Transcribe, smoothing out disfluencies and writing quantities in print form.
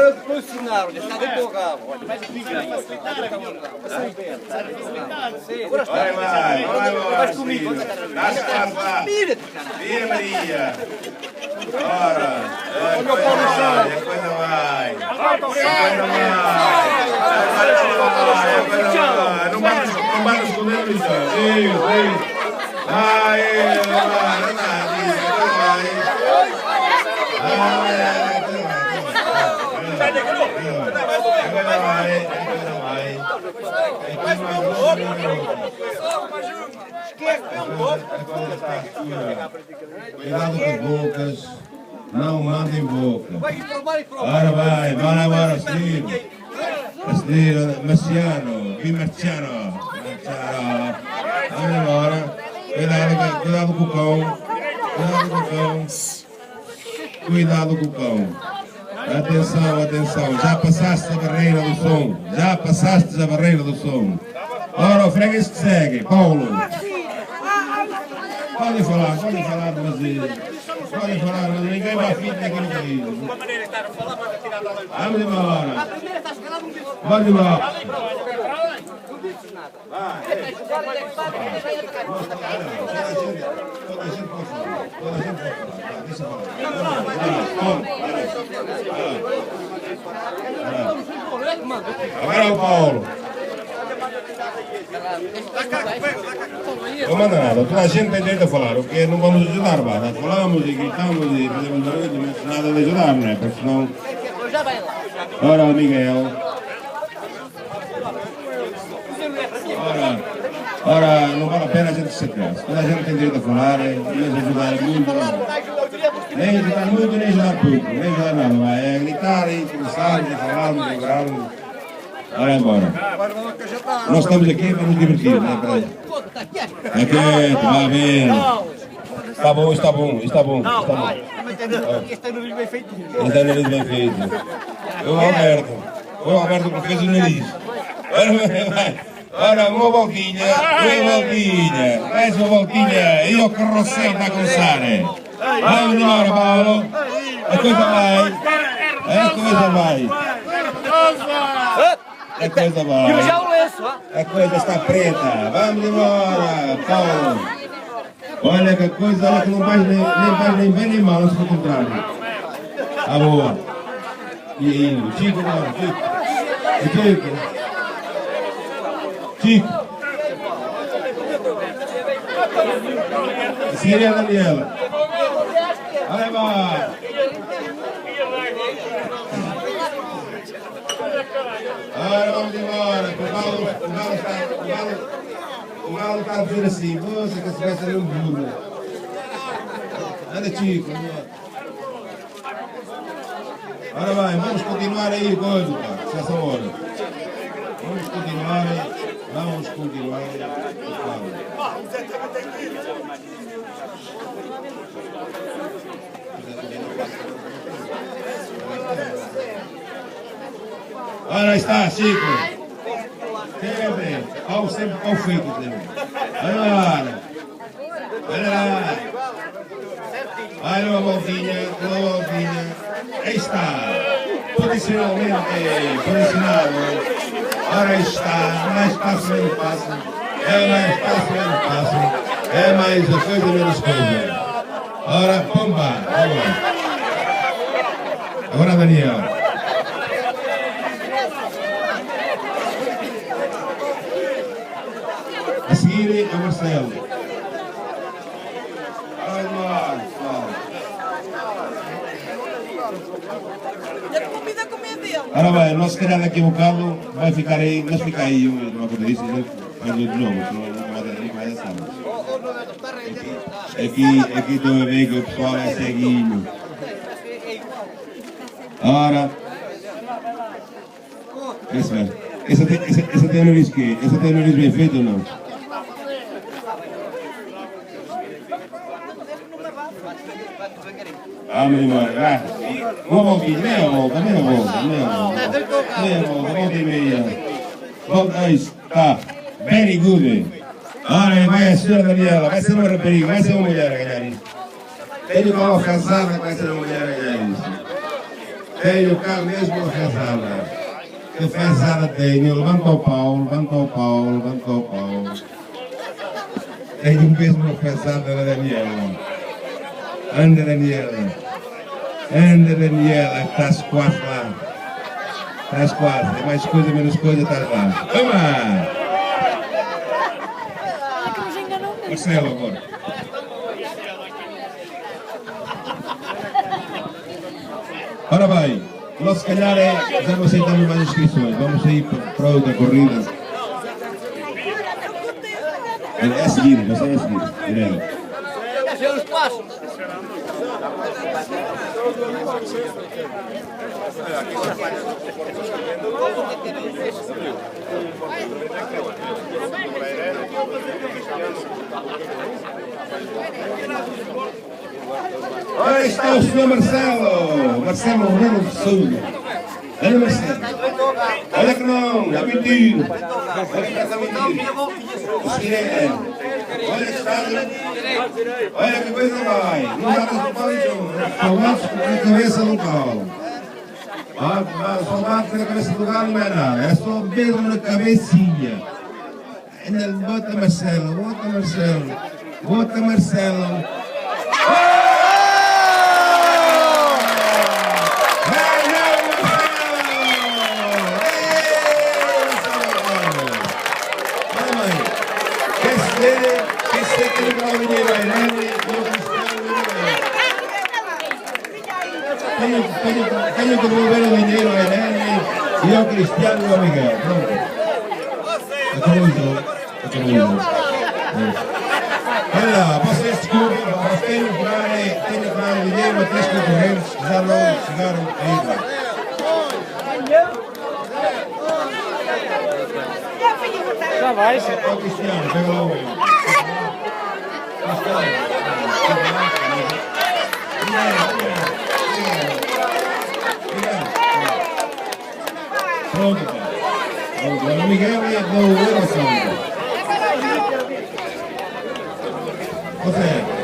Agora posicionaram, já está dentro do rabo. Agora está. Vais comigo. Vira, Maria. Ora, coisa vai. Não vamos esconder isso. Isso. Vai, cuidado com as bocas, não mandem boca. Ora vai, bora agora, Steve, Marciano, vamos embora. Cuidado com o cão, cuidado com o cão. Atenção, já passaste a barreira do som, Ora, o freguês que segue, Paulo. Podem falar, mas ninguém vai fim daquele país. Vamos embora. Agora é o Paulo. Não manda nada, toda a gente tem direito a falar, porque não vamos ajudar, nós falamos e gritamos e fazemos barulho, mas nada de ajudar, não é? Porque senão... Ora, Miguel. Ora, não vale a pena a gente se criar. Toda a gente tem direito a falar, nem ajudar muito, nem ajudar muito, nem ajudar pouco, nem ajudar nada, vai. É gritar e conversar, e falar, e jogar. Ora, embora. Nós estamos aqui para nos divertir, não é? Aqui, está bem. Está bom. Este é o nariz bem feito. O Alberto que fez o nariz. Ora, uma voltinha. Mais uma voltinha. E o carrossel está a começar. Vamos embora, Paulo. A coisa vai. A coisa está preta. Vamos embora, Paulo. Olha que coisa, olha que não faz nem bem nem mal, se for contrário. Ah, boa. E indo. Chico agora, Chico. A seguir é a Daniela. Olha embora. Agora vamos embora. O galo está a dizer assim, você que se vai ser um burro. Anda, Chico. Ora bem, vamos continuar aí, coisa, se essa hora. Vamos continuar. Ora está, Chico. Chega bem. Sempre ao feito. Olha lá. Olha uma voltinha. Aí está. Posicionado. Ora está. Mais passo, menos passo. É mais passo, menos passo. É mais coisa, menos coisa. Ora, pomba. Agora, Daniel. A seguir é o Marcelo. Ora bem, nós se calhar daqui a um bocado vai ficar aí, mas fica aí uma coisa disso, mas de novo, senão nunca mais a sábado. Aqui estou a ver que o pessoal é ceguinho. Ora. Essa tem o nariz quê? Essa tem o nariz bem feito ou não? Vamos embora, uma voltinha, meia volta, volta e meia. Volta, aí está, very good. Ora, vai a senhora Daniela, vai ser uma rapariga, vai ser uma mulher a ganhar isso. Tenho uma alcançada que vai ser uma mulher a ganhar isso. Tenho cá mesmo a fezada. Que fezada tenho. Levanta o pau. Tenho mesmo a fezada da Daniela. Anda, Daniela. Estás quase lá. Estás quase. É mais coisa, menos coisa, estás lá. Vamos lá. Marcelo, agora. Ora bem, nós se calhar já não aceitamos mais inscrições, vamos sair para outra corrida. É a seguir, vai ser a seguir, direto. Deixa os passos. Ora está o senhor Marcelo Moreno de Souza. Olha Marcelo, olha que não, já mentiram. Olha que está mentindo. Olha que está, olha que coisa vai. Não dá para salvar com a cabeça do galo. Salvar com a cabeça do galo não é nada, é só mesmo na cabecinha. Ainda bota Marcelo. Tenho que devolver o dinheiro a Helene e ao Cristiano e ao Miguel. Pronto. Acabou o jogo. Olha lá, vocês desculpem, mas tenho que dar o dinheiro a 3 concorrentes que já não chegaram a ir lá. Já vai, sim. Ó Cristiano, pega lá o meu. Pronto, agora o Miguel e a Sandra. Você.